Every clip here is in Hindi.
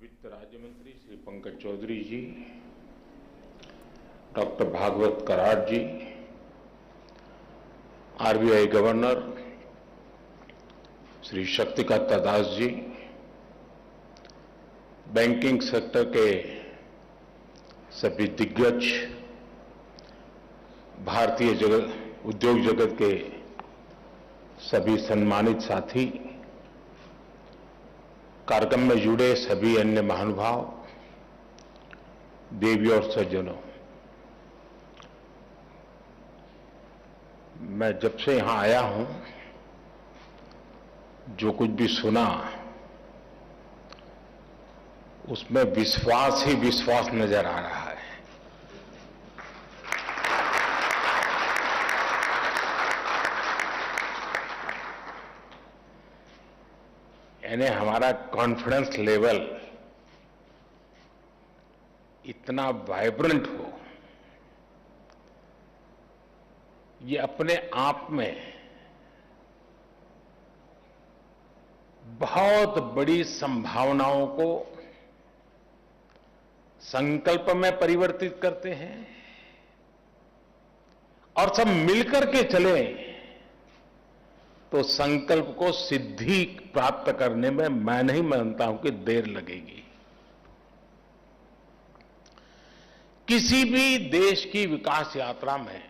वित्त राज्य मंत्री श्री पंकज चौधरी जी, डॉक्टर भागवत कराड़ जी, RBI governor Shri Shaktikanta Das ji, banking sector के सभी दिग्गज, भारतीय उद्योग जगत के सभी सम्मानित साथी, कार्यक्रम में जुड़े सभी अन्य महानुभाव, देवी और सज्जनों, मैं जब से यहां आया हूं, जो कुछ भी सुना उसमें विश्वास ही विश्वास नजर आ रहा है। यानी हमारा कॉन्फिडेंस लेवल इतना वाइब्रेंट हो, ये अपने आप में बहुत बड़ी संभावनाओं को संकल्प में परिवर्तित करते हैं और सब मिलकर के चले तो संकल्प को सिद्धि प्राप्त करने में मैं नहीं मानता हूं कि देर लगेगी। किसी भी देश की विकास यात्रा में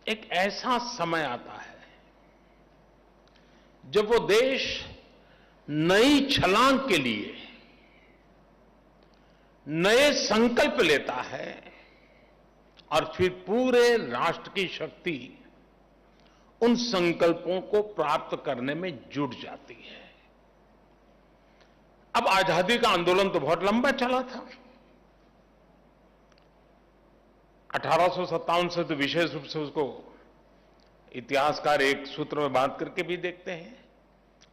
एक ऐसा समय आता है जब वो देश नई छलांग के लिए नए संकल्प लेता है और फिर पूरे राष्ट्र की शक्ति उन संकल्पों को प्राप्त करने में जुट जाती है। अब आजादी का आंदोलन तो बहुत लंबा चला था। 1857 से तो विशेष रूप से उसको इतिहासकार एक सूत्र में बात करके भी देखते हैं,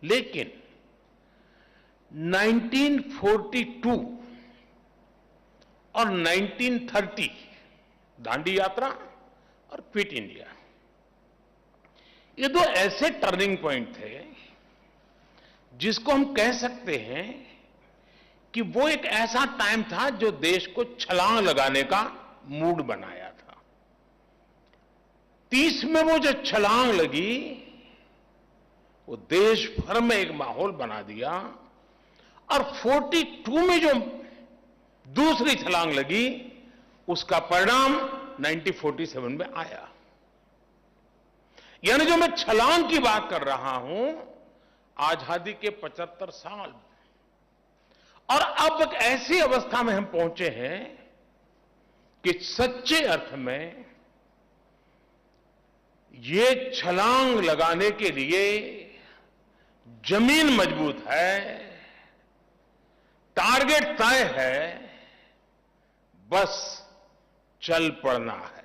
लेकिन 1942 और 1930 दांडी यात्रा और क्विट इंडिया, ये दो ऐसे टर्निंग पॉइंट थे जिसको हम कह सकते हैं कि वो एक ऐसा टाइम था जो देश को छलांग लगाने का मूड बनाया था। 30 में वो जो छलांग लगी वो देश भर में एक माहौल बना दिया और 42 में जो दूसरी छलांग लगी उसका परिणाम 1947 में आया। यानी जो मैं छलांग की बात कर रहा हूं, आजादी के 75 साल और अब एक ऐसी अवस्था में हम पहुंचे हैं कि सच्चे अर्थ में ये छलांग लगाने के लिए जमीन मजबूत है, टारगेट तय है, बस चल पड़ना है।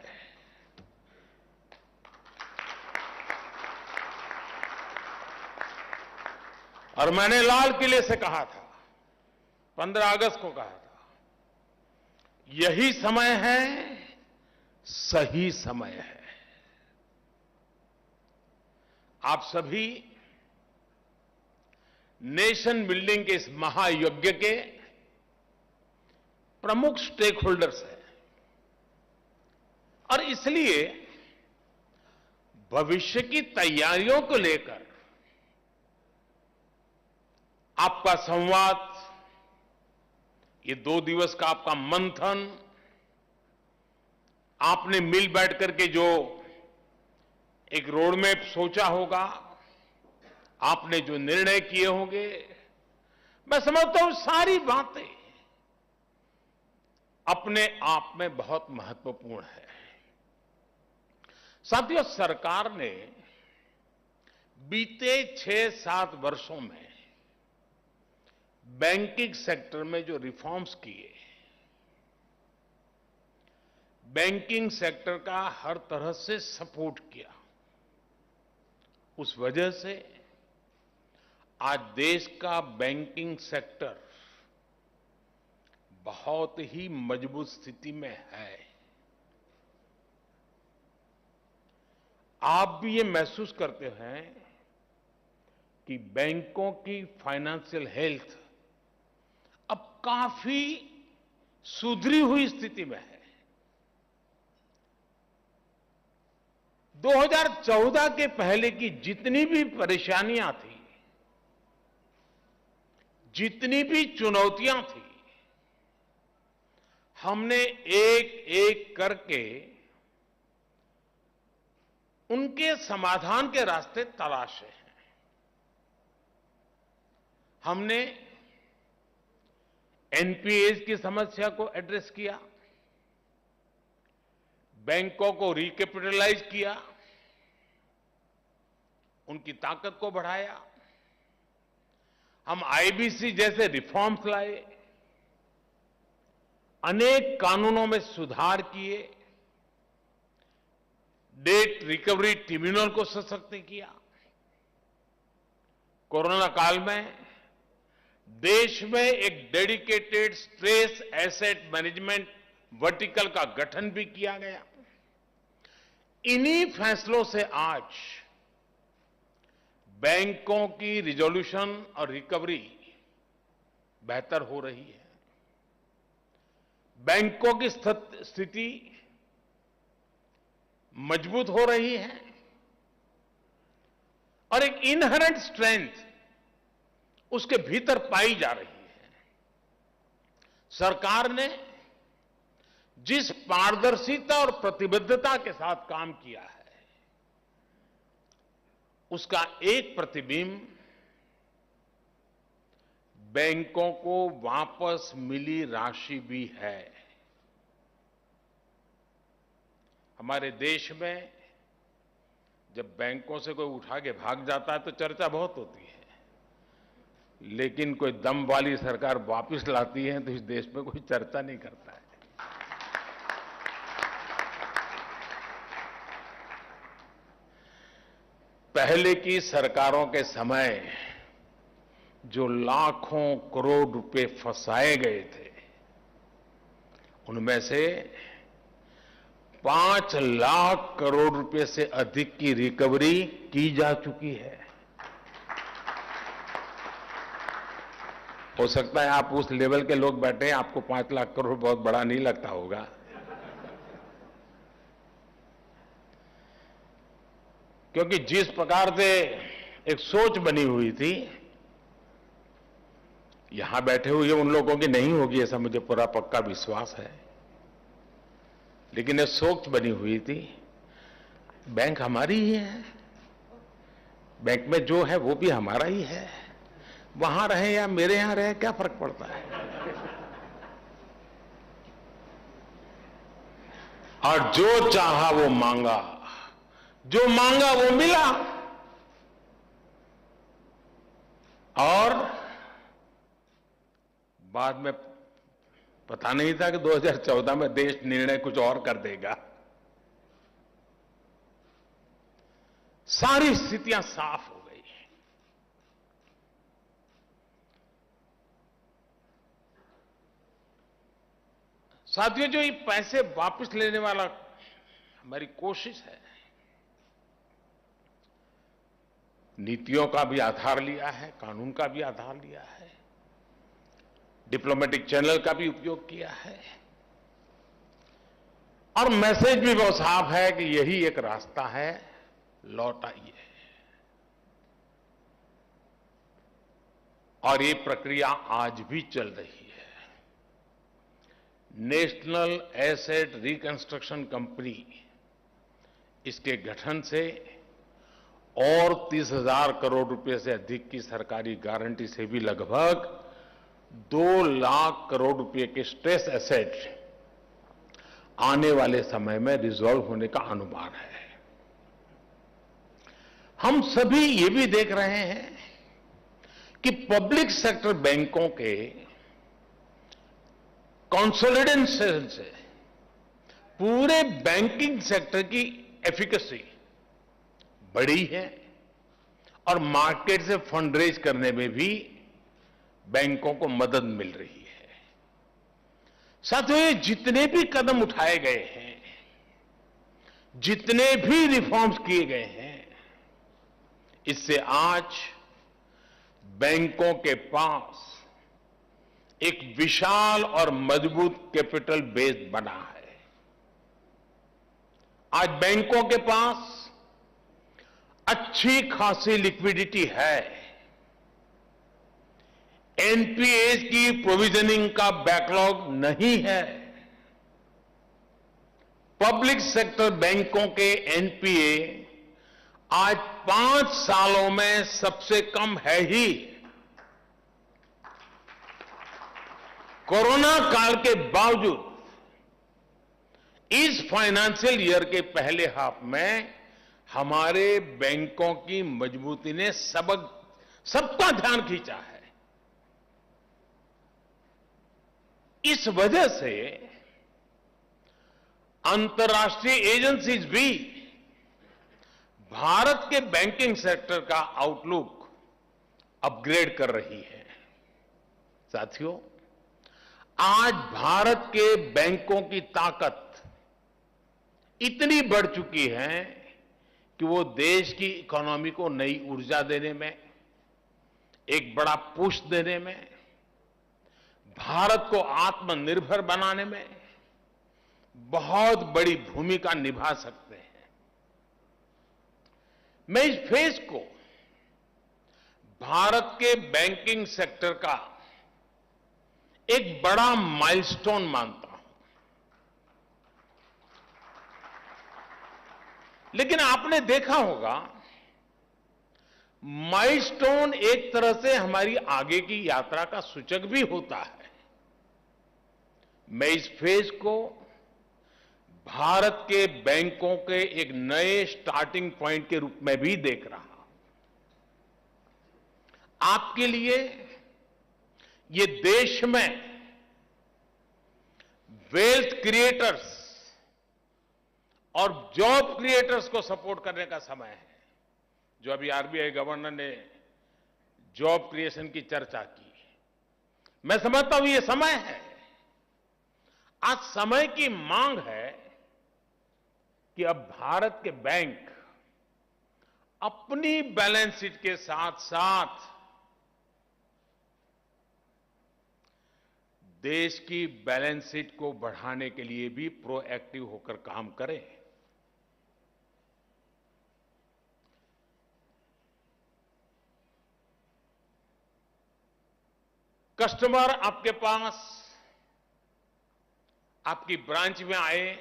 और मैंने लाल किले से कहा था, 15 अगस्त को कहा था, यही समय है, सही समय है। आप सभी नेशन बिल्डिंग के इस महायज्ञ के प्रमुख स्टेक होल्डर्स हैं और इसलिए भविष्य की तैयारियों को लेकर आपका संवाद, ये 2 दिवस का आपका मंथन, आपने मिल बैठ करके जो एक रोडमैप सोचा होगा, आपने जो निर्णय किए होंगे, मैं समझता हूं सारी बातें अपने आप में बहुत महत्वपूर्ण है। साथियों, सरकार ने बीते 6-7 वर्षों में बैंकिंग सेक्टर में जो रिफॉर्म्स किए, बैंकिंग सेक्टर का हर तरह से सपोर्ट किया, उस वजह से आज देश का बैंकिंग सेक्टर बहुत ही मजबूत स्थिति में है। आप भी ये महसूस करते हैं कि बैंकों की फाइनेंशियल हेल्थ काफी सुधरी हुई स्थिति में है। 2014 के पहले की जितनी भी परेशानियां थी, जितनी भी चुनौतियां थी, हमने एक एक करके उनके समाधान के रास्ते तलाशे हैं। हमने एनपीएस की समस्या को एड्रेस किया, बैंकों को रिकैपिटलाइज किया, उनकी ताकत को बढ़ाया। हम आईबीसी जैसे रिफॉर्म्स लाए, अनेक कानूनों में सुधार किए, डेट रिकवरी ट्रिब्यूनल को सशक्त किया। कोरोना काल में देश में एक dedicated stress asset management vertical का गठन भी किया गया। इन्हीं फैसलों से आज बैंकों की रिजोल्यूशन और रिकवरी बेहतर हो रही है। बैंकों की स्थिति मजबूत हो रही है और एक इनहेरेंट स्ट्रेंथ उसके भीतर पाई जा रही है। सरकार ने जिस पारदर्शिता और प्रतिबद्धता के साथ काम किया है, उसका एक प्रतिबिंब बैंकों को वापस मिली राशि भी है। हमारे देश में जब बैंकों से कोई उठा के भाग जाता है तो चर्चा बहुत होती है, लेकिन कोई दम वाली सरकार वापस लाती है तो इस देश में कोई चर्चा नहीं करता है। पहले की सरकारों के समय जो लाखों करोड़ रुपए फंसाए गए थे, उनमें से 5 लाख करोड़ रुपए से अधिक की रिकवरी की जा चुकी है। हो सकता है आप उस लेवल के लोग बैठे हैं, आपको 5 लाख करोड़ बहुत बड़ा नहीं लगता होगा, क्योंकि जिस प्रकार से एक सोच बनी हुई थी, यहां बैठे हुए उन लोगों की नहीं होगी ऐसा मुझे पूरा पक्का विश्वास है, लेकिन एक सोच बनी हुई थी, बैंक हमारी ही है, बैंक में जो है वो भी हमारा ही है, वहां रहे या मेरे यहां रहे क्या फर्क पड़ता है। और जो चाहा वो मांगा, जो मांगा वो मिला, और बाद में पता नहीं था कि 2014 में देश निर्णय कुछ और कर देगा। सारी स्थितियां साफ हो गई। साथियों, जो ये पैसे वापस लेने वाला हमारी कोशिश है, नीतियों का भी आधार लिया है, कानून का भी आधार लिया है, डिप्लोमेटिक चैनल का भी उपयोग किया है, और मैसेज भी बहुत साफ है कि यही एक रास्ता है, लौट आइए। और ये प्रक्रिया आज भी चल रही है। नेशनल एसेट रिकंस्ट्रक्शन कंपनी, इसके गठन से और 30,000 करोड़ रुपए से अधिक की सरकारी गारंटी से भी लगभग 2 लाख करोड़ रुपए के स्ट्रेस एसेट आने वाले समय में रिजॉल्व होने का अनुमान है। हम सभी ये भी देख रहे हैं कि पब्लिक सेक्टर बैंकों के कंसोलिडेशन से पूरे बैंकिंग सेक्टर की एफिकेसी बढ़ी है और मार्केट से फंड रेज करने में भी बैंकों को मदद मिल रही है। साथियों, ये जितने भी कदम उठाए गए हैं, जितने भी रिफॉर्म्स किए गए हैं, इससे आज बैंकों के पास एक विशाल और मजबूत कैपिटल बेस बना है। आज बैंकों के पास अच्छी खासी लिक्विडिटी है। एनपीएस की प्रोविजनिंग का बैकलॉग नहीं है। पब्लिक सेक्टर बैंकों के एनपीए आज 5 सालों में सबसे कम है ही। कोरोना काल के बावजूद इस फाइनेंशियल ईयर के पहले हाफ में हमारे बैंकों की मजबूती ने सबका ध्यान खींचा है। इस वजह से अंतर्राष्ट्रीय एजेंसीज भी भारत के बैंकिंग सेक्टर का आउटलुक अपग्रेड कर रही है। साथियों, आज भारत के बैंकों की ताकत इतनी बढ़ चुकी है कि वो देश की इकोनॉमी को नई ऊर्जा देने में, एक बड़ा पुश देने में, भारत को आत्मनिर्भर बनाने में बहुत बड़ी भूमिका निभा सकते हैं। मैं इस फेज को भारत के बैंकिंग सेक्टर का एक बड़ा माइलस्टोन मानता हूं। लेकिन आपने देखा होगा, माइलस्टोन एक तरह से हमारी आगे की यात्रा का सूचक भी होता है। मैं इस फेज को भारत के बैंकों के एक नए स्टार्टिंग पॉइंट के रूप में भी देख रहा हूं। आपके लिए ये देश में वेल्थ क्रिएटर्स और जॉब क्रिएटर्स को सपोर्ट करने का समय है। जो अभी आरबीआई गवर्नर ने जॉब क्रिएशन की चर्चा की, मैं समझता हूं ये समय है। आज समय की मांग है कि अब भारत के बैंक अपनी बैलेंस शीट के साथ साथ देश की बैलेंस शीट को बढ़ाने के लिए भी प्रोएक्टिव होकर काम करें। कस्टमर आपके पास आपकी ब्रांच में आए,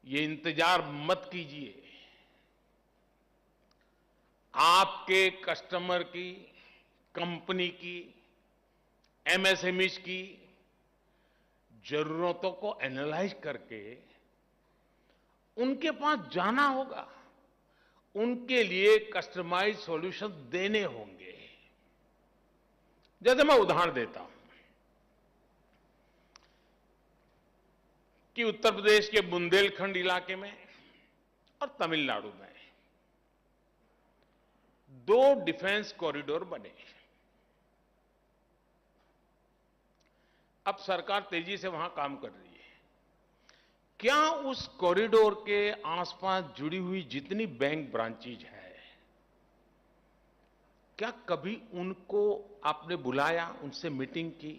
ये इंतजार मत कीजिए। आपके कस्टमर की, कंपनी की, एमएसएमईज की जरूरतों को एनालाइज करके उनके पास जाना होगा, उनके लिए कस्टमाइज सॉल्यूशन देने होंगे। जैसे मैं उदाहरण देता हूं कि उत्तर प्रदेश के बुंदेलखंड इलाके में और तमिलनाडु में 2 डिफेंस कॉरिडोर बने। अब सरकार तेजी से वहां काम कर रही है। क्या उस कॉरिडोर के आसपास जुड़ी हुई जितनी बैंक ब्रांचेज है, क्या कभी उनको आपने बुलाया, उनसे मीटिंग की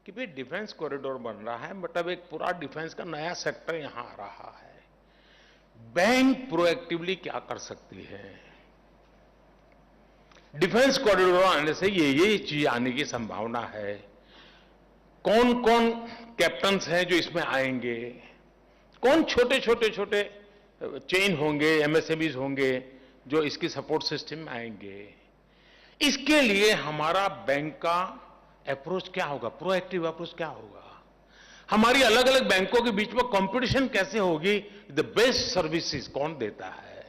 कि भाई डिफेंस कॉरिडोर बन रहा है, मतलब एक पूरा डिफेंस का नया सेक्टर यहां आ रहा है, बैंक प्रोएक्टिवली क्या कर सकती है? डिफेंस कॉरिडोर आने से ये चीज आने की संभावना है। कौन कौन कैप्टन्स हैं जो इसमें आएंगे, कौन छोटे चेन होंगे, एमएसएमईज होंगे जो इसकी सपोर्ट सिस्टम में आएंगे। इसके लिए हमारा बैंक का अप्रोच क्या होगा, प्रोएक्टिव अप्रोच क्या होगा, हमारी अलग अलग बैंकों के बीच में कंपटीशन कैसे होगी, द बेस्ट सर्विसेज कौन देता है।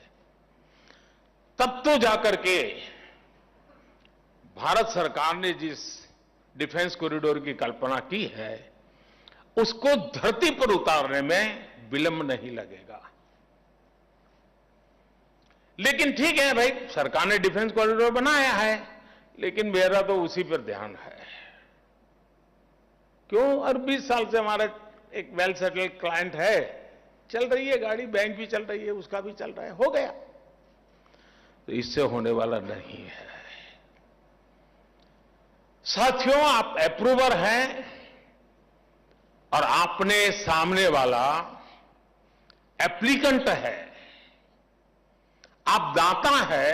तब तो जाकर के भारत सरकार ने जिस डिफेंस कॉरिडोर की कल्पना की है उसको धरती पर उतारने में विलंब नहीं लगेगा। लेकिन ठीक है भाई, सरकार ने डिफेंस कॉरिडोर बनाया है, लेकिन मेरा तो उसी पर ध्यान है। क्यों? और 20 साल से हमारा एक वेल सेटल्ड क्लाइंट है, चल रही है गाड़ी, बैंक भी चल रही है, उसका भी चल रहा है, हो गया। तो इससे होने वाला नहीं है। साथियों, आप अप्रूवर हैं और आपने सामने वाला एप्लीकेंट है। आप दाता है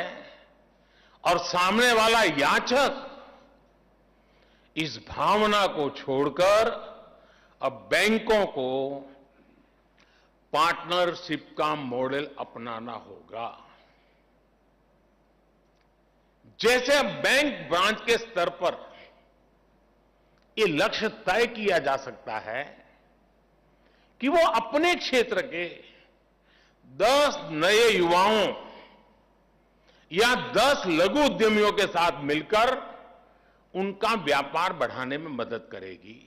और सामने वाला याचक। इस भावना को छोड़कर अब बैंकों को पार्टनरशिप का मॉडल अपनाना होगा। जैसे अब बैंक ब्रांच के स्तर पर ये लक्ष्य तय किया जा सकता है कि वो अपने क्षेत्र के 10 नए युवाओं या 10 लघु उद्यमियों के साथ मिलकर उनका व्यापार बढ़ाने में मदद करेगी।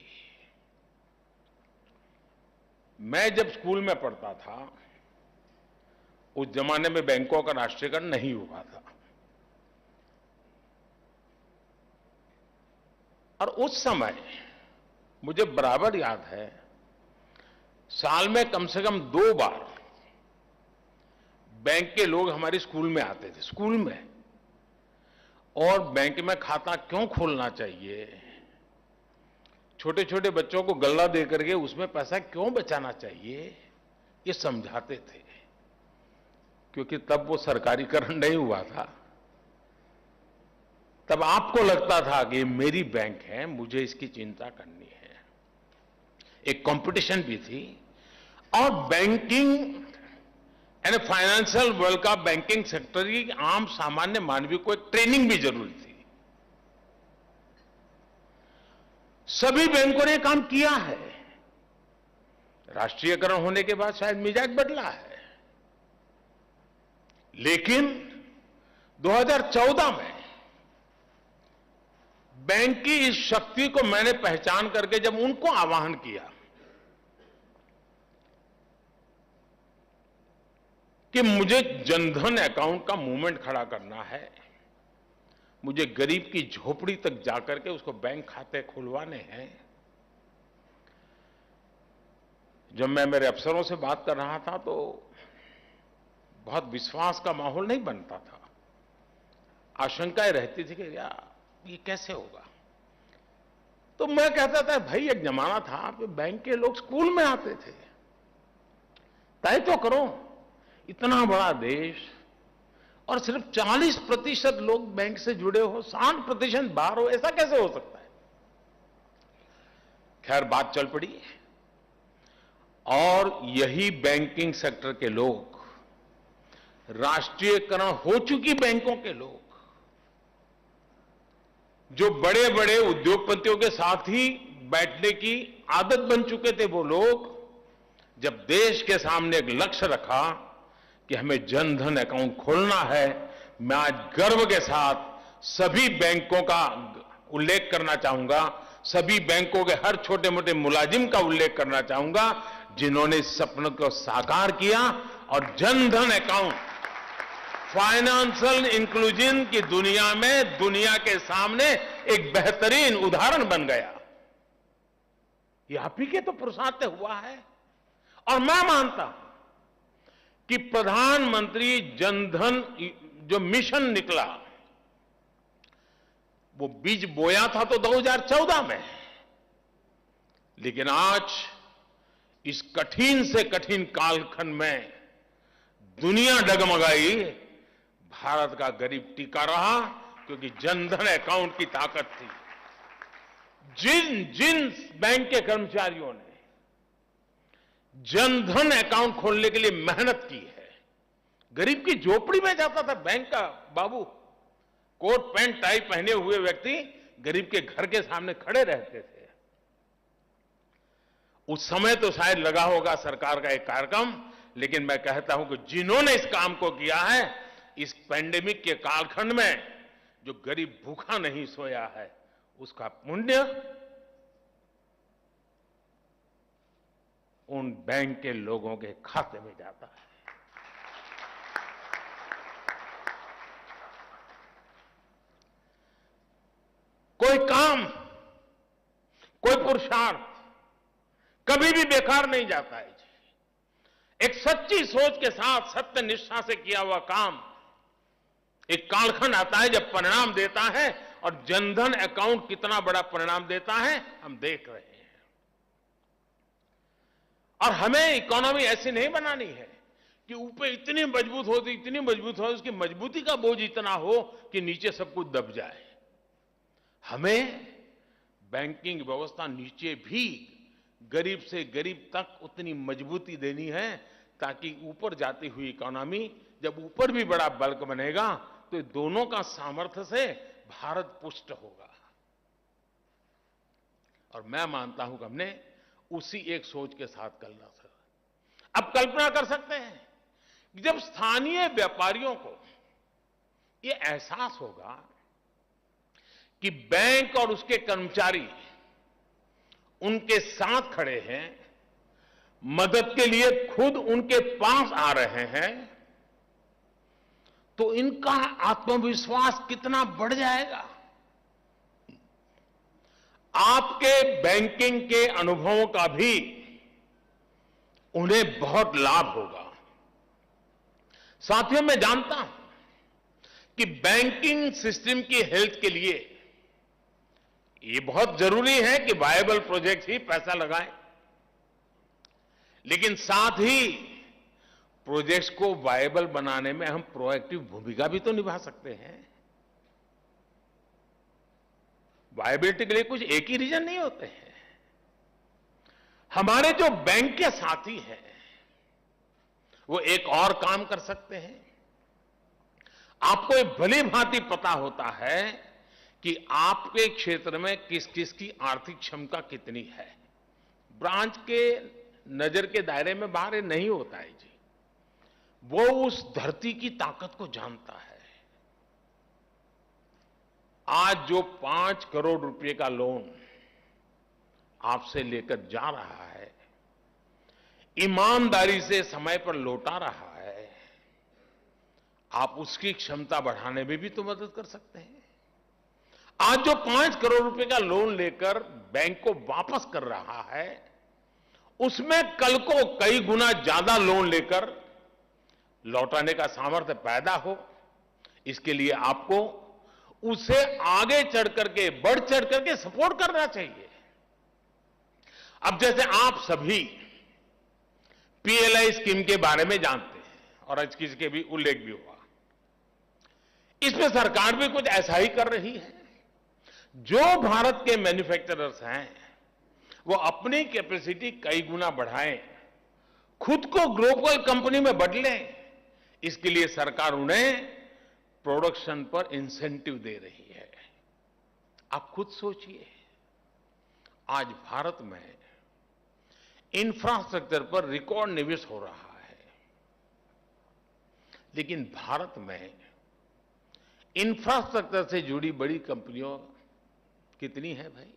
मैं जब स्कूल में पढ़ता था, उस जमाने में बैंकों का राष्ट्रीयकरण नहीं हुआ था और उस समय मुझे बराबर याद है, साल में कम से कम 2 बार बैंक के लोग हमारे स्कूल में आते थे, स्कूल में। और बैंक में खाता क्यों खोलना चाहिए, छोटे छोटे बच्चों को गल्ला दे करके उसमें पैसा क्यों बचाना चाहिए, ये समझाते थे। क्योंकि तब वो सरकारीकरण नहीं हुआ था। तब आपको लगता था कि ये मेरी बैंक है, मुझे इसकी चिंता करनी है। एक कंपटीशन भी थी और बैंकिंग यानी फाइनेंशियल वर्ल्ड का बैंकिंग सेक्टर की आम सामान्य मानवीय को एक ट्रेनिंग भी जरूरी थी। सभी बैंकों ने काम किया है। राष्ट्रीयकरण होने के बाद शायद मिजाज बदला है, लेकिन 2014 में बैंक की इस शक्ति को मैंने पहचान करके जब उनको आह्वान किया कि मुझे जनधन अकाउंट का मूवमेंट खड़ा करना है, मुझे गरीब की झोपड़ी तक जाकर के उसको बैंक खाते खुलवाने हैं। जब मैं मेरे अफसरों से बात कर रहा था तो बहुत विश्वास का माहौल नहीं बनता था। आशंकाएं रहती थी कि यार ये कैसे होगा। तो मैं कहता था, भाई एक जमाना था कि बैंक के लोग स्कूल में आते थे, तय तो करो। इतना बड़ा देश और सिर्फ 40% लोग बैंक से जुड़े हो, 60% बाहर हो, ऐसा कैसे हो सकता है। खैर बात चल पड़ी और यही बैंकिंग सेक्टर के लोग, राष्ट्रीयकरण हो चुकी बैंकों के लोग, जो बड़े बड़े उद्योगपतियों के साथ ही बैठने की आदत बन चुके थे, वो लोग जब देश के सामने एक लक्ष्य रखा कि हमें जनधन अकाउंट खोलना है, मैं आज गर्व के साथ सभी बैंकों का उल्लेख करना चाहूंगा, सभी बैंकों के हर छोटे मोटे मुलाजिम का उल्लेख करना चाहूंगा जिन्होंने इस सपने को साकार किया और जनधन अकाउंट फाइनेंशियल इंक्लूजन की दुनिया में दुनिया के सामने एक बेहतरीन उदाहरण बन गया। ये आप ही के तो पुरुषार्थ हुआ है। और मैं मानता हूं कि प्रधानमंत्री जनधन जो मिशन निकला, वो बीज बोया था तो 2014 में, लेकिन आज इस कठिन से कठिन कालखंड में दुनिया डगमगाई, भारत का गरीब टिका रहा क्योंकि जनधन अकाउंट की ताकत थी। जिन जिन बैंक के कर्मचारियों ने जनधन अकाउंट खोलने के लिए मेहनत की है, गरीब की झोपड़ी में जाता था बैंक का बाबू, कोट पैंट टाई पहने हुए व्यक्ति गरीब के घर के सामने खड़े रहते थे। उस समय तो शायद लगा होगा सरकार का एक कार्यक्रम, लेकिन मैं कहता हूं कि जिन्होंने इस काम को किया है, इस पैंडेमिक के कालखंड में जो गरीब भूखा नहीं सोया है, उसका पुण्य उन बैंक के लोगों के खाते में जाता है। कोई काम, कोई पुरुषार्थ कभी भी बेकार नहीं जाता है। एक सच्ची सोच के साथ सत्य निष्ठा से किया हुआ काम एक कालखंड आता है जब परिणाम देता है और जनधन अकाउंट कितना बड़ा परिणाम देता है हम देख रहे हैं। और हमें इकोनॉमी ऐसी नहीं बनानी है कि ऊपर इतनी मजबूत हो उसकी मजबूती का बोझ इतना हो कि नीचे सब कुछ दब जाए। हमें बैंकिंग व्यवस्था नीचे भी गरीब से गरीब तक उतनी मजबूती देनी है ताकि ऊपर जाती हुई इकोनॉमी जब ऊपर भी बड़ा बल्क बनेगा तो दोनों का सामर्थ्य से भारत पुष्ट होगा। और मैं मानता हूं कि हमने उसी एक सोच के साथ चलना था। अब कल्पना कर सकते हैं कि जब स्थानीय व्यापारियों को यह एहसास होगा कि बैंक और उसके कर्मचारी उनके साथ खड़े हैं, मदद के लिए खुद उनके पास आ रहे हैं, तो इनका आत्मविश्वास कितना बढ़ जाएगा। आपके बैंकिंग के अनुभवों का भी उन्हें बहुत लाभ होगा। साथियों, मैं जानता हूं कि बैंकिंग सिस्टम की हेल्थ के लिए ये बहुत जरूरी है कि वायबल प्रोजेक्ट ही पैसा लगाएं, लेकिन साथ ही प्रोजेक्ट्स को वायबल बनाने में हम प्रोएक्टिव भूमिका भी तो निभा सकते हैं। वायबिलिटी के लिए कुछ एक ही रीजन नहीं होते हैं। हमारे जो बैंक के साथी हैं वो एक और काम कर सकते हैं। आपको भली भांति पता होता है कि आपके क्षेत्र में किस किस की आर्थिक क्षमता कितनी है। ब्रांच के नजर के दायरे में बाहर ये नहीं होता है जी। वो उस धरती की ताकत को जानता है। आज जो 5 करोड़ रुपए का लोन आपसे लेकर जा रहा है, ईमानदारी से समय पर लौटा रहा है, आप उसकी क्षमता बढ़ाने में भी तो मदद कर सकते हैं। आज जो 5 करोड़ रुपए का लोन लेकर बैंक को वापस कर रहा है, उसमें कल को कई गुना ज्यादा लोन लेकर लौटाने का सामर्थ्य पैदा हो, इसके लिए आपको उसे आगे बढ़ चढ़ करके सपोर्ट करना चाहिए। अब जैसे आप सभी पीएलआई स्कीम के बारे में जानते हैं और आज किसके भी उल्लेख भी हुआ, इसमें सरकार भी कुछ ऐसा ही कर रही है। जो भारत के मैन्युफैक्चरर्स हैं वो अपनी कैपेसिटी कई गुना बढ़ाएं, खुद को ग्लोबल कंपनी में बदलें, इसके लिए सरकार उन्हें प्रोडक्शन पर इंसेंटिव दे रही है। आप खुद सोचिए, आज भारत में इंफ्रास्ट्रक्चर पर रिकॉर्ड निवेश हो रहा है, लेकिन भारत में इंफ्रास्ट्रक्चर से जुड़ी बड़ी कंपनियों कितनी है भाई?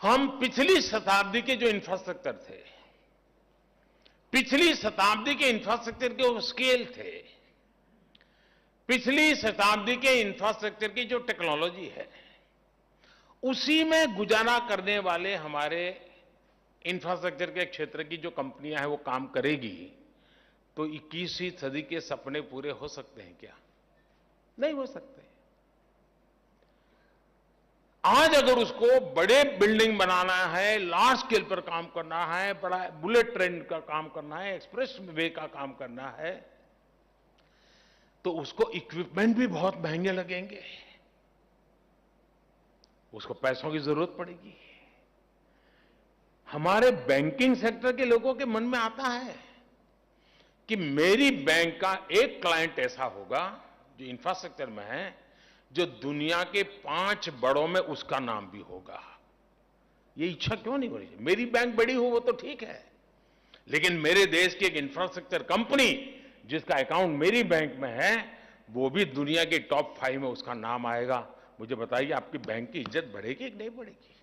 हम पिछली शताब्दी के जो इंफ्रास्ट्रक्चर थे, पिछली शताब्दी के इंफ्रास्ट्रक्चर के वो स्केल थे, पिछली शताब्दी के इंफ्रास्ट्रक्चर की जो टेक्नोलॉजी है, उसी में गुजारा करने वाले हमारे इंफ्रास्ट्रक्चर के क्षेत्र की जो कंपनियां हैं वो काम करेगी तो 21वीं सदी के सपने पूरे हो सकते हैं क्या? नहीं हो सकते। आज अगर उसको बड़े बिल्डिंग बनाना है, लार्ज स्केल पर काम करना है, बड़ा बुलेट ट्रेन का काम करना है, एक्सप्रेस वे का काम करना है, तो उसको इक्विपमेंट भी बहुत महंगे लगेंगे, उसको पैसों की जरूरत पड़ेगी। हमारे बैंकिंग सेक्टर के लोगों के मन में आता है कि मेरी बैंक का एक क्लाइंट ऐसा होगा जो इंफ्रास्ट्रक्चर में है, जो दुनिया के 5 बड़ों में उसका नाम भी होगा। ये इच्छा क्यों नहीं हो रही? मेरी बैंक बड़ी हो वो तो ठीक है, लेकिन मेरे देश की एक इंफ्रास्ट्रक्चर कंपनी जिसका अकाउंट मेरी बैंक में है, वो भी दुनिया के टॉप 5 में उसका नाम आएगा। मुझे बताइए, आपकी बैंक की इज्जत बढ़ेगी कि नहीं बढ़ेगी?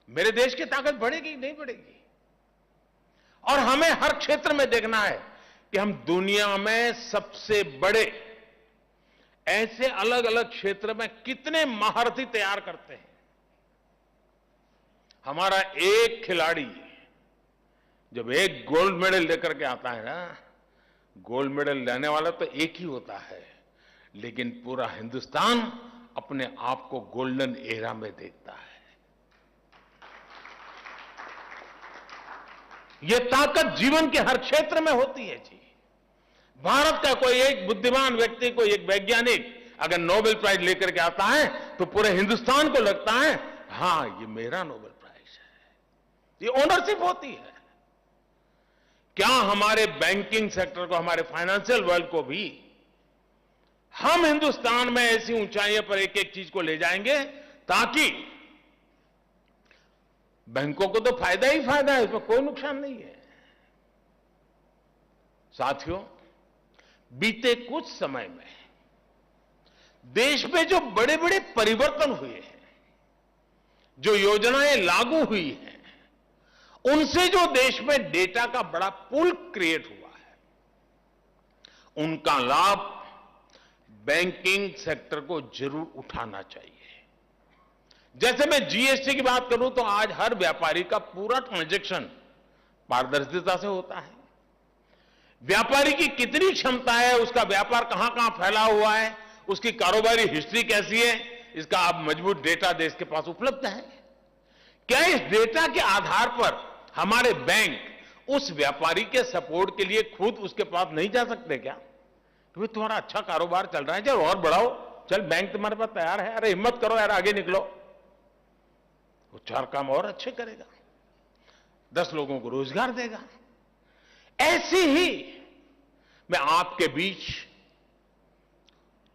मेरे देश की ताकत बढ़ेगी कि नहीं बढ़ेगी? और हमें हर क्षेत्र में देखना है कि हम दुनिया में सबसे बड़े ऐसे अलग अलग क्षेत्र में कितने महारथी तैयार करते हैं। हमारा एक खिलाड़ी जब एक गोल्ड मेडल लेकर के आता है ना, गोल्ड मेडल लेने वाला तो एक ही होता है, लेकिन पूरा हिंदुस्तान अपने आप को गोल्डन एरा में देखता है। यह ताकत जीवन के हर क्षेत्र में होती है जी। भारत का कोई एक बुद्धिमान व्यक्ति, कोई एक वैज्ञानिक अगर नोबेल प्राइज लेकर के आता है तो पूरे हिंदुस्तान को लगता है हां ये मेरा नोबेल प्राइज है। ये ओनरशिप होती है। क्या हमारे बैंकिंग सेक्टर को, हमारे फाइनेंशियल वर्ल्ड को भी हम हिंदुस्तान में ऐसी ऊंचाइयों पर एक एक चीज को ले जाएंगे ताकि बैंकों को तो फायदा ही फायदा है, इसमें कोई नुकसान नहीं है। साथियों, बीते कुछ समय में देश में जो बड़े बड़े परिवर्तन हुए हैं, जो योजनाएं लागू हुई हैं, उनसे जो देश में डेटा का बड़ा पूल क्रिएट हुआ है, उनका लाभ बैंकिंग सेक्टर को जरूर उठाना चाहिए। जैसे मैं जीएसटी की बात करूं तो आज हर व्यापारी का पूरा ट्रांजैक्शन पारदर्शिता से होता है। व्यापारी की कितनी क्षमता है, उसका व्यापार कहां कहां फैला हुआ है, उसकी कारोबारी हिस्ट्री कैसी है, इसका अब मजबूत डेटा देश के पास उपलब्ध है। क्या इस डेटा के आधार पर हमारे बैंक उस व्यापारी के सपोर्ट के लिए खुद उसके पास नहीं जा सकते क्या? तो भाई तुम्हारा अच्छा कारोबार चल रहा है, चल और बढ़ाओ, चल बैंक तुम्हारे पास तैयार है, अरे हिम्मत करो यार, आगे निकलो। वो 4 काम और अच्छे करेगा, 10 लोगों को रोजगार देगा। ऐसे ही मैं आपके बीच,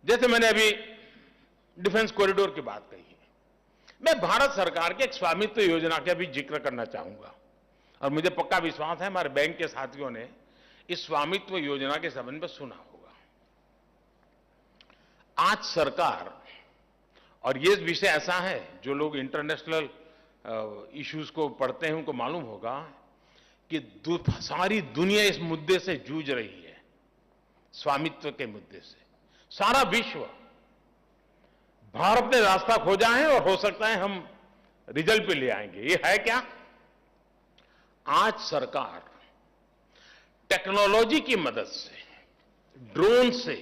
जैसे मैंने अभी डिफेंस कॉरिडोर की बात कही है, मैं भारत सरकार के एक स्वामित्व योजना का भी जिक्र करना चाहूंगा। और मुझे पक्का विश्वास है हमारे बैंक के साथियों ने इस स्वामित्व योजना के संबंध में सुना होगा। आज सरकार, और ये विषय ऐसा है जो लोग इंटरनेशनल इश्यूज को पढ़ते हैं उनको मालूम होगा कि सारी दुनिया इस मुद्दे से जूझ रही है, स्वामित्व के मुद्दे से। सारा विश्व, भारत ने रास्ता खोजा है और हो सकता है हम रिजल्ट पे ले आएंगे। ये है क्या? आज सरकार टेक्नोलॉजी की मदद से, ड्रोन से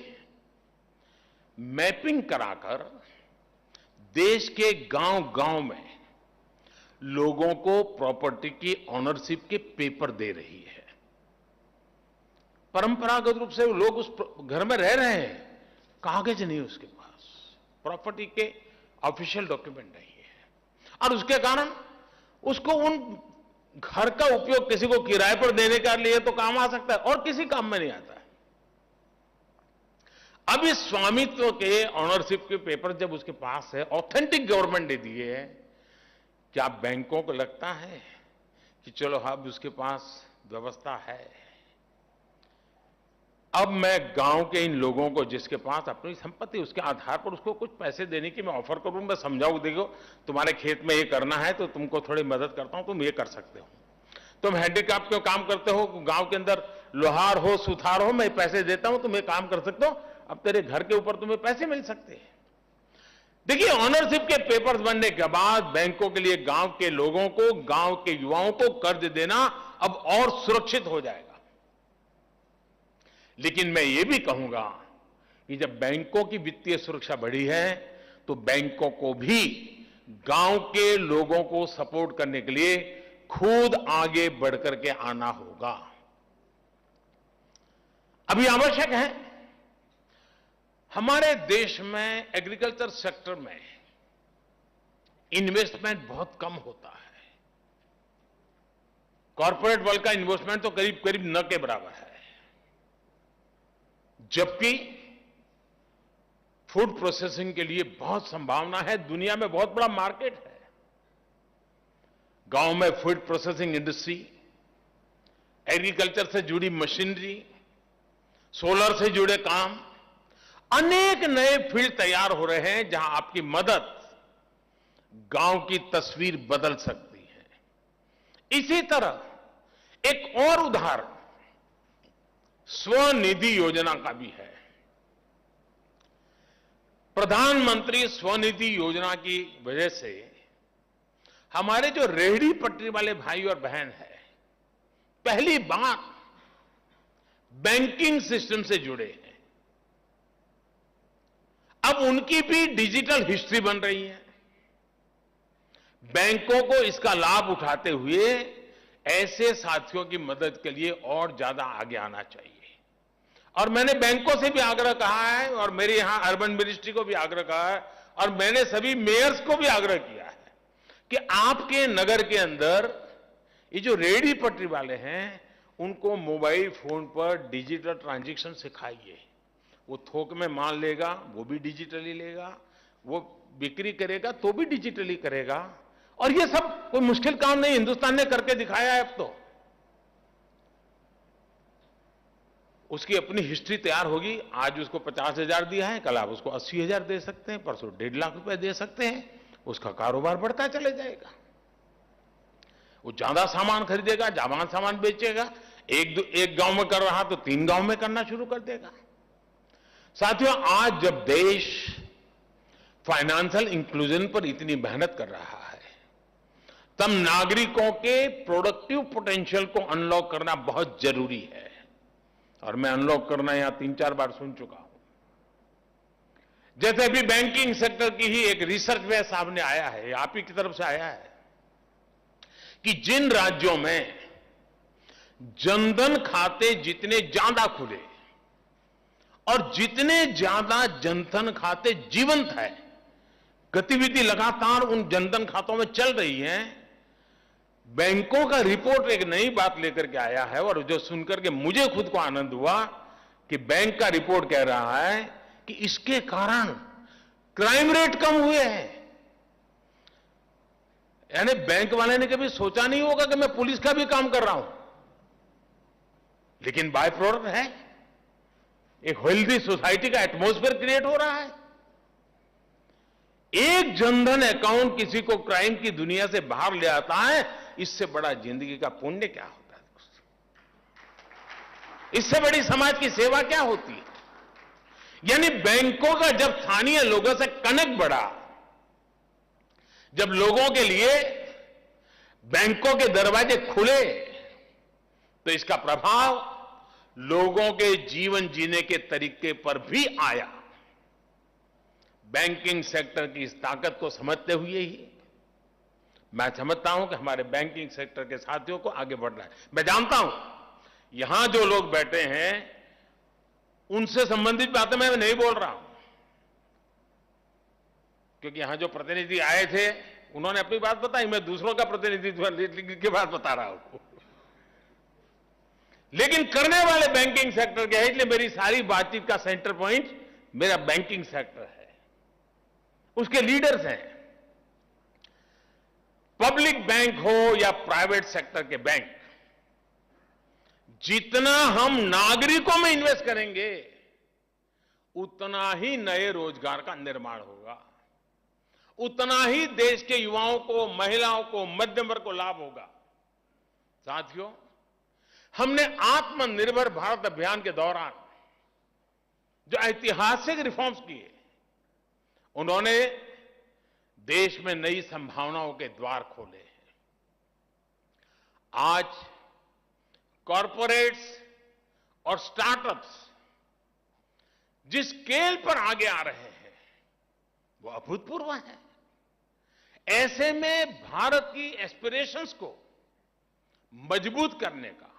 मैपिंग कराकर देश के गांव-गांव में लोगों को प्रॉपर्टी की ऑनरशिप के पेपर दे रही है। परंपरागत रूप से लोग उस घर में रह रहे हैं, कागज नहीं उसके पास, प्रॉपर्टी के ऑफिशियल डॉक्यूमेंट नहीं है, और उसके कारण उसको उन घर का उपयोग किसी को किराए पर देने के लिए तो काम आ सकता है और किसी काम में नहीं आता है। अब इस स्वामित्व के ऑनरशिप के पेपर जब उसके पास है, ऑथेंटिक गवर्नमेंट ने दिए हैं, क्या बैंकों को लगता है कि चलो अब उसके पास व्यवस्था है, अब मैं गांव के इन लोगों को जिसके पास अपनी संपत्ति, उसके आधार पर उसको कुछ पैसे देने की मैं ऑफर करूं, मैं समझाऊं, देखो तुम्हारे खेत में ये करना है तो तुमको थोड़ी मदद करता हूं, तुम ये कर सकते हो, तुम हैंडीक्राफ्ट का काम करते हो, गांव के अंदर लोहार हो, सुथार हो, मैं पैसे देता हूं, तुम ये काम कर सकते हो, अब तेरे घर के ऊपर तुम्हें पैसे मिल सकते हैं। देखिए, ऑनरशिप के पेपर्स बनने के बाद बैंकों के लिए गांव के लोगों को, गांव के युवाओं को कर्ज देना अब और सुरक्षित हो जाएगा। लेकिन मैं ये भी कहूंगा कि जब बैंकों की वित्तीय सुरक्षा बढ़ी है तो बैंकों को भी गांव के लोगों को सपोर्ट करने के लिए खुद आगे बढ़कर के आना होगा। अभी आवश्यक है, हमारे देश में एग्रीकल्चर सेक्टर में इन्वेस्टमेंट बहुत कम होता है। कॉर्पोरेट वर्ल्ड का इन्वेस्टमेंट तो करीब करीब न के बराबर है, जबकि फूड प्रोसेसिंग के लिए बहुत संभावना है, दुनिया में बहुत बड़ा मार्केट है। गांव में फूड प्रोसेसिंग इंडस्ट्री, एग्रीकल्चर से जुड़ी मशीनरी, सोलर से जुड़े काम, अनेक नए फील्ड तैयार हो रहे हैं जहां आपकी मदद गांव की तस्वीर बदल सकती है। इसी तरह एक और उदाहरण स्वनिधि योजना का भी है। प्रधानमंत्री स्वनिधि योजना की वजह से हमारे जो रेहड़ी पटरी वाले भाई और बहन हैं, पहली बार बैंकिंग सिस्टम से जुड़े हैं। अब उनकी भी डिजिटल हिस्ट्री बन रही है। बैंकों को इसका लाभ उठाते हुए ऐसे साथियों की मदद के लिए और ज्यादा आगे आना चाहिए। और मैंने बैंकों से भी आग्रह कहा है और मेरे यहां अर्बन मिनिस्ट्री को भी आग्रह कहा है और मैंने सभी मेयर्स को भी आग्रह किया है कि आपके नगर के अंदर ये जो रेहड़ी पटरी वाले हैं उनको मोबाइल फोन पर डिजिटल ट्रांजैक्शन सिखाइए। वो थोक में माल लेगा वो भी डिजिटली लेगा, वो बिक्री करेगा तो भी डिजिटली करेगा। और ये सब कोई मुश्किल काम नहीं, हिंदुस्तान ने करके दिखाया है। अब तो उसकी अपनी हिस्ट्री तैयार होगी। आज उसको 50,000 दिया है, कल आप उसको 80,000 दे सकते हैं, परसों 1.5 लाख रुपए दे सकते हैं। उसका कारोबार बढ़ता चले जाएगा। वो ज्यादा सामान खरीदेगा, ज्यादा सामान बेचेगा। एक गांव में कर रहा तो 3 गांव में करना शुरू कर देगा। साथियों, आज जब देश फाइनेंशियल इंक्लूजन पर इतनी मेहनत कर रहा है, तब नागरिकों के प्रोडक्टिव पोटेंशियल को अनलॉक करना बहुत जरूरी है। और मैं अनलॉक करना यहां 3-4 बार सुन चुका हूं। जैसे अभी बैंकिंग सेक्टर की ही एक रिसर्च में सामने आया है, आप ही की तरफ से आया है, कि जिन राज्यों में जनधन खाते जितने ज्यादा खुले और जितने ज्यादा जनधन खाते जीवंत है, गतिविधि लगातार उन जनधन खातों में चल रही है, बैंकों का रिपोर्ट एक नई बात लेकर के आया है। और जो सुनकर के मुझे खुद को आनंद हुआ कि बैंक का रिपोर्ट कह रहा है कि इसके कारण क्राइम रेट कम हुए हैं। यानी बैंक वाले ने कभी सोचा नहीं होगा कि मैं पुलिस का भी काम कर रहा हूं, लेकिन बाय प्रोडक्ट है। एक हेल्दी सोसाइटी का एटमॉस्फेयर क्रिएट हो रहा है। एक जनधन अकाउंट किसी को क्राइम की दुनिया से बाहर ले आता है, इससे बड़ा जिंदगी का पुण्य क्या होता है दोस्तों? इससे बड़ी समाज की सेवा क्या होती है? यानी बैंकों का जब स्थानीय लोगों से कनेक्ट बढ़ा, जब लोगों के लिए बैंकों के दरवाजे खुले, तो इसका प्रभाव लोगों के जीवन जीने के तरीके पर भी आया। बैंकिंग सेक्टर की इस ताकत को समझते हुए ही मैं समझता हूं कि हमारे बैंकिंग सेक्टर के साथियों को आगे बढ़ना है। मैं जानता हूं यहां जो लोग बैठे हैं उनसे संबंधित बातें मैं नहीं बोल रहा हूं, क्योंकि यहां जो प्रतिनिधि आए थे उन्होंने अपनी बात बताई, मैं दूसरों का प्रतिनिधित्व की बात बता रहा हूं। लेकिन करने वाले बैंकिंग सेक्टर के हैं, इसलिए मेरी सारी बातचीत का सेंटर पॉइंट मेरा बैंकिंग सेक्टर है, उसके लीडर्स हैं। पब्लिक बैंक हो या प्राइवेट सेक्टर के बैंक, जितना हम नागरिकों में इन्वेस्ट करेंगे उतना ही नए रोजगार का निर्माण होगा, उतना ही देश के युवाओं को, महिलाओं को, मध्यम वर्ग को लाभ होगा। साथियों, हमने आत्मनिर्भर भारत अभियान के दौरान जो ऐतिहासिक रिफॉर्म्स किए, उन्होंने देश में नई संभावनाओं के द्वार खोले हैं। आज कॉरपोरेट्स और स्टार्टअप्स जिस स्केल पर आगे आ रहे हैं वो अभूतपूर्व है। ऐसे में भारत की एस्पिरेशंस को मजबूत करने का,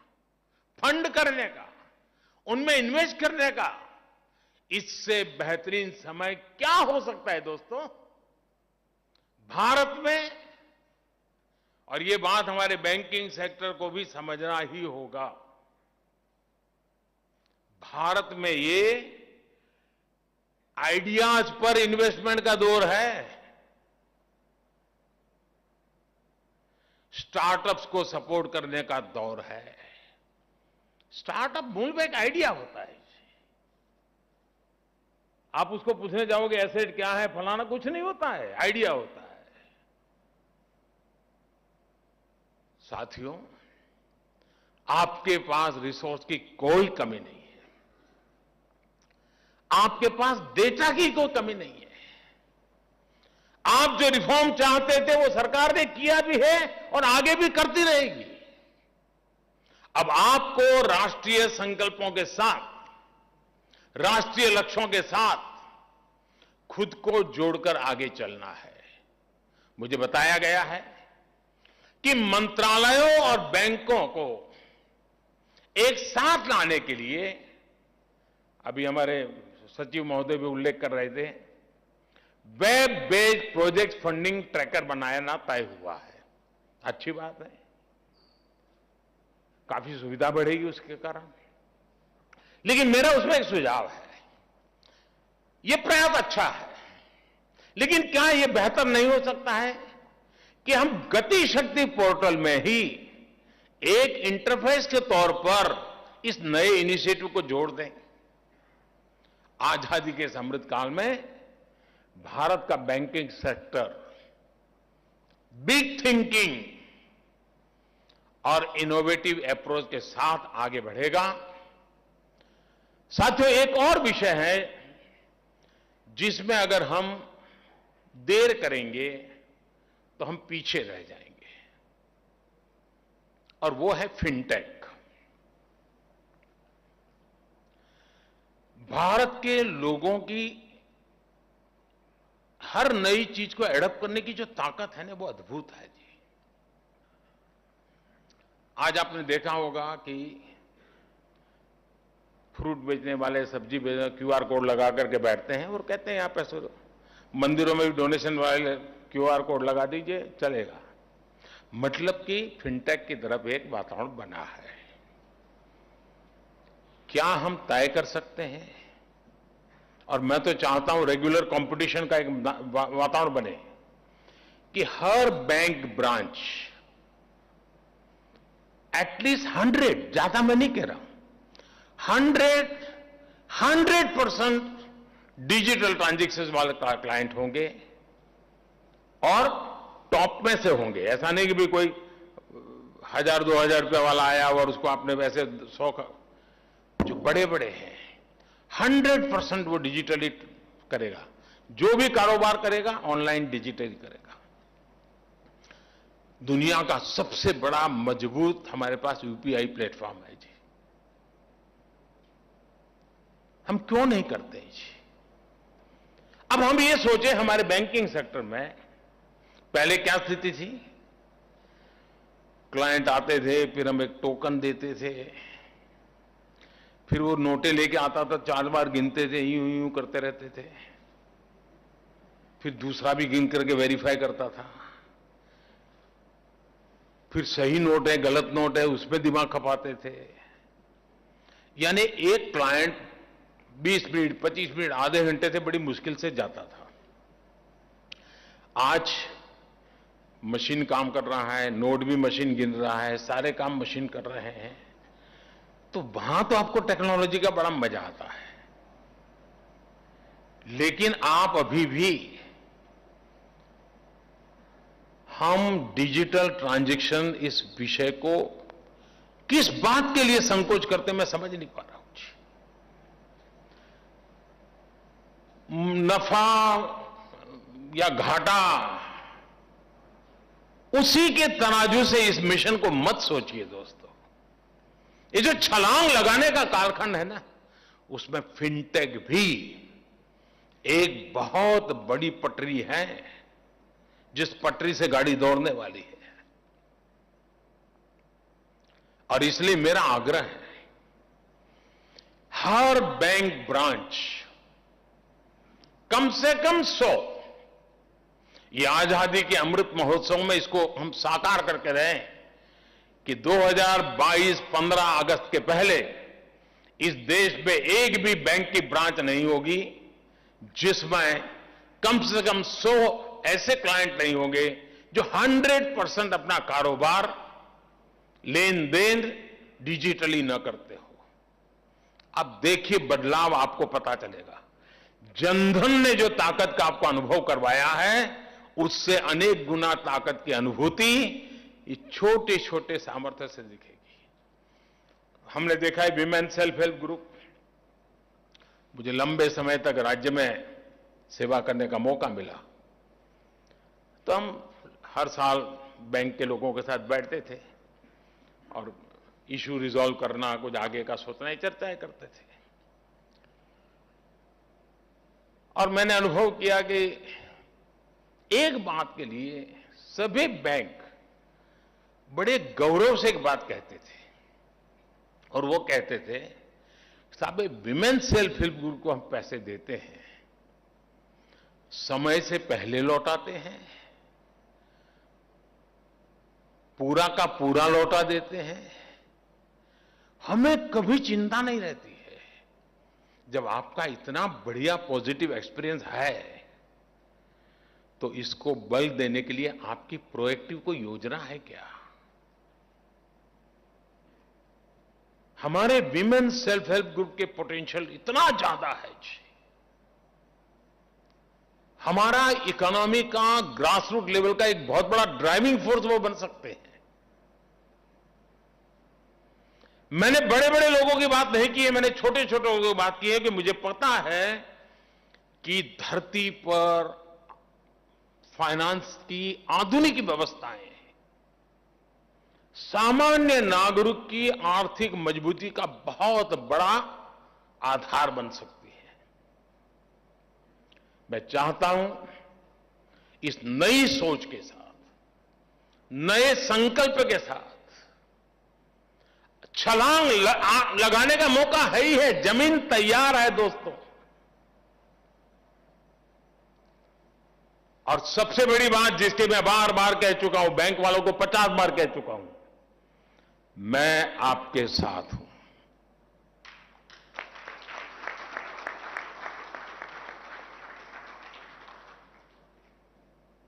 फंड करने का, उनमें इन्वेस्ट करने का इससे बेहतरीन समय क्या हो सकता है दोस्तों? भारत में, और ये बात हमारे बैंकिंग सेक्टर को भी समझना ही होगा, भारत में ये आइडियाज पर इन्वेस्टमेंट का दौर है। स्टार्टअप्स को सपोर्ट करने का दौर है। स्टार्टअप मूल में एक आइडिया होता है। आप उसको पूछने जाओगे एसेट क्या है, फलाना, कुछ नहीं होता है, आइडिया होता है। साथियों, आपके पास रिसोर्स की कोई कमी नहीं है, आपके पास डेटा की कोई कमी नहीं है। आप जो रिफॉर्म चाहते थे वो सरकार ने किया भी है और आगे भी करती रहेगी। अब आपको राष्ट्रीय संकल्पों के साथ, राष्ट्रीय लक्ष्यों के साथ खुद को जोड़कर आगे चलना है। मुझे बताया गया है कि मंत्रालयों और बैंकों को एक साथ लाने के लिए, अभी हमारे सचिव महोदय भी उल्लेख कर रहे थे, web based project funding tracker बनाना तय हुआ है। अच्छी बात है, काफी सुविधा बढ़ेगी उसके कारण। लेकिन मेरा उसमें एक सुझाव है, यह प्रयास अच्छा है, लेकिन क्या यह बेहतर नहीं हो सकता है कि हम गति शक्ति पोर्टल में ही एक इंटरफेस के तौर पर इस नए इनिशिएटिव को जोड़ दें। आजादी के इस अमृत काल में भारत का बैंकिंग सेक्टर बिग थिंकिंग और इनोवेटिव अप्रोच के साथ आगे बढ़ेगा। साथियों, एक और विषय है जिसमें अगर हम देर करेंगे तो हम पीछे रह जाएंगे, और वो है फिनटेक। भारत के लोगों की हर नई चीज को एडॉप्ट करने की जो ताकत है ना, वो अद्भुत है जी। आज आपने देखा होगा कि फ्रूट बेचने वाले, सब्जी बेचने, क्यूआर कोड लगा करके बैठते हैं और कहते हैं यहां पैसे दो। मंदिरों में भी डोनेशन वाले क्यूआर कोड लगा दीजिए, चलेगा। मतलब कि फिनटेक की तरफ एक वातावरण बना है। क्या हम तय कर सकते हैं, और मैं तो चाहता हूं रेगुलर कंपटीशन का एक वातावरण बने कि हर बैंक ब्रांच एटलीस्ट 100, ज्यादा मैं नहीं कह रहा हूं, 100% डिजिटल ट्रांजैक्शन वाले क्लाइंट होंगे और टॉप में से होंगे। ऐसा नहीं कि भी कोई 1000-2000 रुपये वाला आया और उसको आपने वैसे 100 जो बड़े बड़े हैं 100% वो डिजिटली करेगा। जो भी कारोबार करेगा ऑनलाइन डिजिटली करेगा। दुनिया का सबसे बड़ा मजबूत हमारे पास यूपीआई प्लेटफॉर्म है जी। हम क्यों नहीं करते हैं जी? अब हम ये सोचे, हमारे बैंकिंग सेक्टर में पहले क्या स्थिति थी? क्लाइंट आते थे, फिर हम एक टोकन देते थे, फिर वो नोटे लेके आता था, 4 बार गिनते थे, यूं यूं करते रहते थे, फिर दूसरा भी गिन करके वेरीफाई करता था, फिर सही नोट है गलत नोट है उसमें दिमाग खपाते थे। यानी एक क्लाइंट 20 मिनट, 25 मिनट, आधे घंटे से बड़ी मुश्किल से जाता था। आज मशीन काम कर रहा है, नोट भी मशीन गिन रहा है, सारे काम मशीन कर रहे हैं। तो वहां तो आपको टेक्नोलॉजी का बड़ा मजा आता है, लेकिन आप अभी भी, हम डिजिटल ट्रांजैक्शन इस विषय को किस बात के लिए संकोच करते मैं समझ नहीं पा रहा हूं जी। नफा या घाटा, उसी के तराजू से इस मिशन को मत सोचिए दोस्तों। ये जो छलांग लगाने का कालखंड है ना, उसमें फिनटेक भी एक बहुत बड़ी पटरी है, जिस पटरी से गाड़ी दौड़ने वाली है। और इसलिए मेरा आग्रह है, हर बैंक ब्रांच कम से कम 100, ये आजादी के अमृत महोत्सव में इसको हम साकार करके रहें कि 2022-15 अगस्त के पहले इस देश में एक भी बैंक की ब्रांच नहीं होगी जिसमें कम से कम 100 ऐसे क्लाइंट नहीं होंगे जो 100% अपना कारोबार, लेन देन डिजिटली न करते हो। अब देखिए बदलाव आपको पता चलेगा। जनधन ने जो ताकत का आपको अनुभव करवाया है, उससे अनेक गुना ताकत की अनुभूति ये छोटे छोटे सामर्थ्य से दिखेगी। हमने देखा है विमेन सेल्फ हेल्प ग्रुप, मुझे लंबे समय तक राज्य में सेवा करने का मौका मिला, तो हम हर साल बैंक के लोगों के साथ बैठते थे और इशू रिजॉल्व करना, कुछ आगे का सोचना, चर्चाएं करते थे। और मैंने अनुभव किया कि एक बात के लिए सभी बैंक बड़े गौरव से एक बात कहते थे, और वो कहते थे, साहब विमेन सेल्फ हेल्प ग्रुप को हम पैसे देते हैं, समय से पहले लौटाते हैं, पूरा का पूरा लौटा देते हैं, हमें कभी चिंता नहीं रहती है। जब आपका इतना बढ़िया पॉजिटिव एक्सपीरियंस है तो इसको बल देने के लिए आपकी प्रोएक्टिव कोई योजना है क्या? हमारे विमेन सेल्फ हेल्प ग्रुप के पोटेंशियल इतना ज्यादा है जी। हमारा इकोनॉमी का ग्रास रूट लेवल का एक बहुत बड़ा ड्राइविंग फोर्स वो बन सकते हैं। मैंने बड़े बड़े लोगों की बात नहीं की है, मैंने छोटे छोटे लोगों की बात की है कि मुझे पता है कि धरती पर फाइनेंस की आधुनिक व्यवस्थाएं सामान्य नागरिक की आर्थिक मजबूती का बहुत बड़ा आधार बन सकती है। मैं चाहता हूं इस नई सोच के साथ, नए संकल्प के साथ छलांग लगाने का मौका है ही है, जमीन तैयार है दोस्तों। और सबसे बड़ी बात जिसकी मैं बार बार कह चुका हूं, बैंक वालों को 50 बार कह चुका हूं, मैं आपके साथ हूं।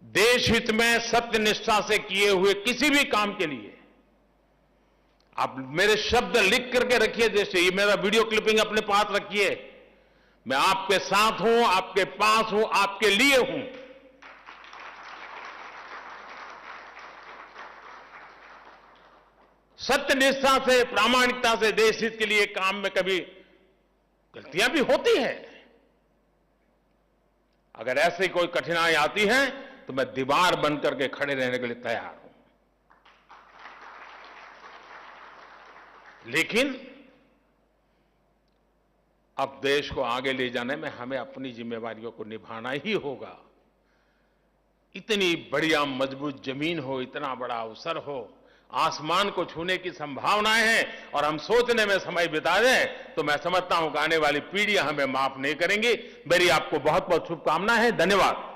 देश हित में सत्यनिष्ठा से किए हुए किसी भी काम के लिए आप मेरे शब्द लिख करके रखिए, जैसे ये मेरा वीडियो क्लिपिंग अपने पास रखिए। मैं आपके साथ हूं, आपके पास हूं, आपके लिए हूं। सत्यनिष्ठा से, प्रामाणिकता से देश हित के लिए काम में कभी गलतियां भी होती हैं। अगर ऐसी कोई कठिनाई आती है तो मैं दीवार बन करके खड़े रहने के लिए तैयार हूं। लेकिन अब देश को आगे ले जाने में हमें अपनी जिम्मेवारियों को निभाना ही होगा। इतनी बढ़िया मजबूत जमीन हो, इतना बड़ा अवसर हो, आसमान को छूने की संभावनाएं हैं और हम सोचने में समय बिता दें तो मैं समझता हूं कि आने वाली पीढ़ियां हमें माफ नहीं करेंगी। मेरी आपको बहुत बहुत शुभकामनाएं हैं। धन्यवाद।